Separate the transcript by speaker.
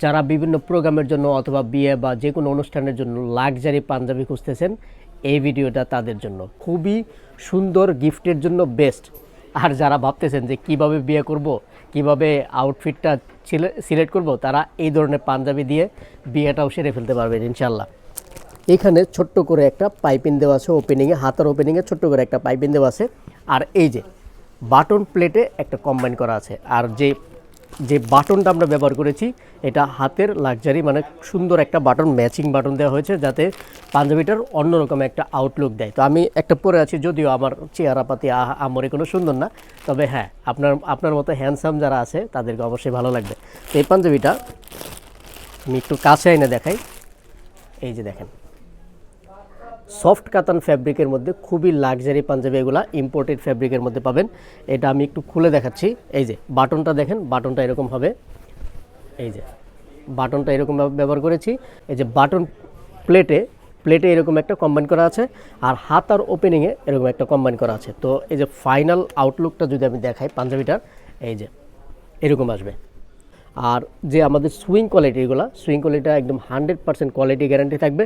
Speaker 1: যারা বিভিন্ন প্রোগ্রামের জন্য অথবা বিয়ে বা যে কোনো অনুষ্ঠানের জন্য লাক্সারি পাঞ্জাবি খুঁজতেছেন, এই ভিডিওটা তাদের জন্য খুবই সুন্দর, গিফটের জন্য বেস্ট। আর যারা ভাবতেছেন যে কিভাবে বিয়ে করব, কিভাবে আউটফিটটা সিলেক্ট করব, তারা এই ধরনের পাঞ্জাবি দিয়ে বিয়েটাও সেরে ফেলতে পারবেন ইনশাল্লাহ। এখানে ছোট্ট করে একটা পাইপিং দেওয়া আছে, ওপেনিংয়ে, হাতার ওপেনিংয়ে ছোট্ট করে একটা পাইপিং দেওয়া আছে। আর এই যে বাটন প্লেটে একটা কম্বাইন করা আছে। আর যে যে বাটনটা আমরা ব্যবহার করেছি, এটা হাতের লাক্সারি, মানে সুন্দর একটা বাটন, ম্যাচিং বাটন দেওয়া হয়েছে যাতে পাঞ্জাবিটার অন্যরকম একটা আউটলুক দেয়। তো আমি একটা পরে আছি, যদিও আমার চেহারা পাতি আমরে কোনো সুন্দর না, তবে হ্যাঁ, আপনার মতো হ্যান্ডসাম যারা আছে তাদেরকে অবশ্যই ভালো লাগবে। তো এই পাঞ্জাবিটা আমি একটু কাছে এনে দেখাই। এই যে দেখেন, সফট কাতান ফ্যাব্রিকের মধ্যে খুবই লাক্সারি পাঞ্জাবি, এগুলা ইম্পোর্টেড ফ্যাব্রিকের মধ্যে পাবেন। এটা আমি একটু খুলে দেখাচ্ছি। এই যে বাটনটা দেখেন, বাটনটা এরকম হবে। এই যে বাটনটা এরকমভাবে ব্যবহার করেছি। এই যে বাটন প্লেটে এরকম একটা কম্বাইন করা আছে, আর হাত আর ওপেনিংয়ে এরকম একটা কম্বাইন করা আছে। তো এই যে ফাইনাল আউটলুকটা যদি আমি দেখাই পাঞ্জাবিটার, এই যে এরকম আসবে। আর যে আমাদের সুইং কোয়ালিটিগুলো, সুইং কোয়ালিটিটা একদম 100% কোয়ালিটি গ্যারান্টি থাকবে।